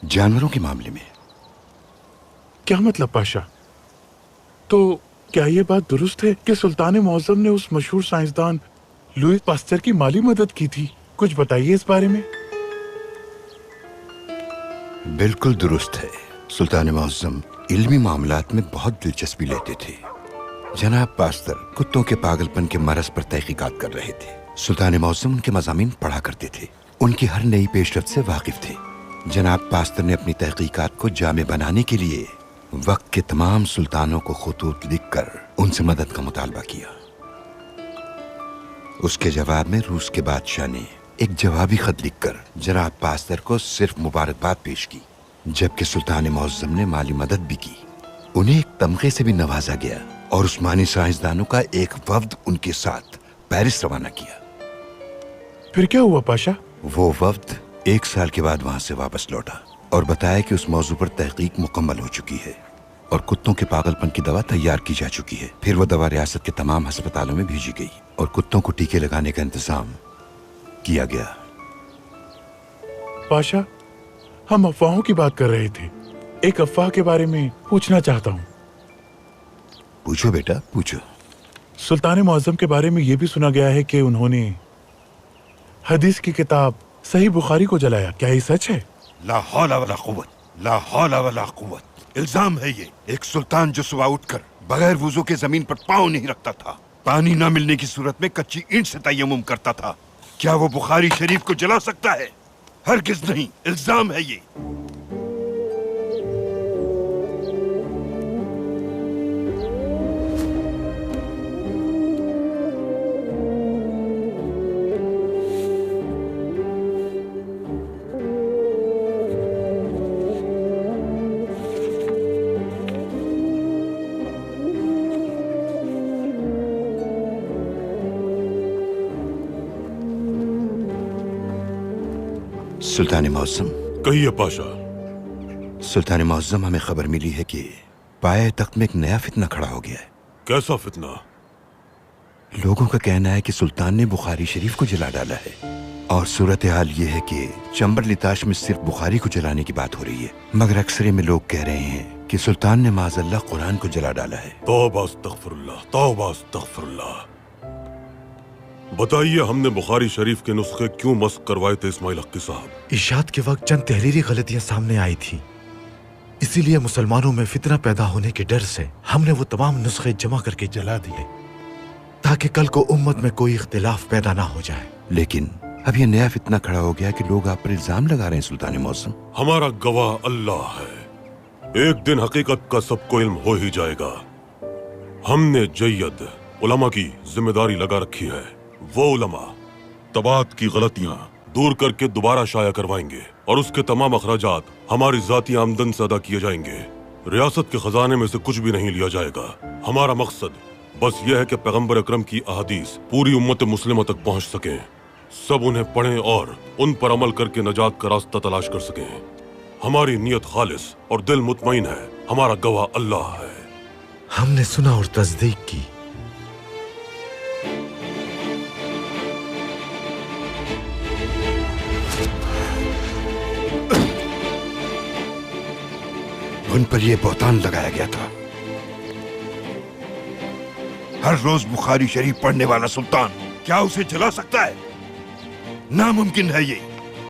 जानवरों के मामले में। क्या मतलब पाशा? तो क्या ये बात दुरुस्त है कि सुल्तान मुअज़्ज़म ने उस मशहूर साइंसदान लुईस पास्चर की माली मदद की थी? कुछ बताइए इस बारे में। बिल्कुल दुरुस्त है। सुल्तान मुअज़्ज़म इल्मी मामलात में बहुत दिलचस्पी लेते थे। जनाब पास्तर कुत्तों के पागलपन के मरज पर तहकीकात कर रहे थे। सुल्तान मुअज़्ज़म उनके मज़ामीन पढ़ा करते थे, उनकी हर नई पेशरफ्त से वाकिफ थे। जनाब पास्तर ने अपनी तहकीकात को जामे बनाने के लिए वक्त के तमाम सुल्तानों को खुतूत लिखकर उनसे मदद का मुतालबा किया। उसके जवाब में रूस के बादशाह ने एक जवाबी खत लिखकर जनाब पास्तर को सिर्फ मुबारकबाद पेश की, जबकि सुल्तान मुअज़्ज़म ने माली मदद भी की। उन्हें एक तमगे से भी नवाजा गया और उस्मानी साइंसदानों का एक वफ्द उनके साथ पेरिस रवाना किया। फिर क्या हुआ पाशा? वो वफ्द 1 साल के बाद वहां से वापस लौटा और बताया कि उस मौजू पर तहकीक मुकम्मल हो चुकी है और कुत्तों के पागलपन की दवा तैयार की जा चुकी है। फिर वो दवा रियासत के तमाम अस्पतालों में भेजी गई और कुत्तों को टीके लगाने का इंतजाम किया गया। पाशा, हम अफवाहों की बात कर रहे थे। एक अफवाह के बारे में पूछना चाहता हूँ। पूछो बेटा, पूछो। सुल्तान मुअज़्ज़म के बारे में यह भी सुना गया है कि उन्होंने हदीस की किताब सही बुखारी को जलाया। क्या ये सच है? ला हौला वला कुव्वत, ला हौला वला कुव्वत। इल्जाम है ये। एक सुल्तान जो सुबह उठकर बगैर वुजू के जमीन पर पांव नहीं रखता था, पानी न मिलने की सूरत में कच्ची ईंट से तयम्मुम करता था, क्या वो बुखारी शरीफ को जला सकता है? हरगिज नहीं। इल्जाम है ये। सुल्तान मुअज़्ज़म। कहिए पाशा। सुल्तान मुअज़्ज़म, हमें खबर मिली है कि पाए तख्त में एक नया फितना खड़ा हो गया है। कैसा फितना? लोगों का कहना है कि सुल्तान ने बुखारी शरीफ को जला डाला है और सूरत हाल ये है कि चंबर लिताश में सिर्फ बुखारी को जलाने की बात हो रही है, मगर अक्सरे में लोग कह रहे हैं कि सुल्तान ने माज़अल्लाह कुरान को जला डाला है। तौबा अस्तग़फिरुल्लाह, तौबा अस्तग़फिरुल्लाह। बताइए, हमने बुखारी शरीफ के नुस्खे क्यों मस्क करवाए थे इस्माइल हक़ी साहब? इशात के वक्त चंद तहरीरी गलतियां सामने आई थी, इसीलिए मुसलमानों में फितना पैदा होने के डर से हमने वो तमाम नुस्खे जमा करके जला दिए ताकि कल को उम्मत में कोई इख्तिलाफ पैदा ना हो जाए। लेकिन अब ये नया फितना खड़ा हो गया कि लोग आप पर इल्जाम लगा रहे हैं। सुल्तान मुअज़्ज़म, हमारा गवाह अल्लाह है। एक दिन हकीकत का सबको इल्म हो ही जाएगा। हमने जय्यद उलमा की जिम्मेदारी लगा रखी है। वो उलमा तबात की गलतियां दूर करके दोबारा शाया करवाएंगे और उसके तमाम अखराजात हमारी जाती आमदन से अदा किए जाएंगे। रियासत के खजाने में से कुछ भी नहीं लिया जाएगा। हमारा मकसद बस यह है कि पैगंबर अकरम की अहादीस पूरी उम्मत मुस्लिमा तक पहुंच सके, सब उन्हें पढ़ें और उन पर अमल करके नजात का रास्ता तलाश कर सकें। हमारी नीयत खालिस और दिल मुतमईन है। हमारा गवाह अल्लाह है। हमने सुना और तस्दीक की। उन पर यह बहतान लगाया गया था। हर रोज बुखारी शरीफ पढ़ने वाला सुल्तान क्या उसे जला सकता है? नामुमकिन है ये।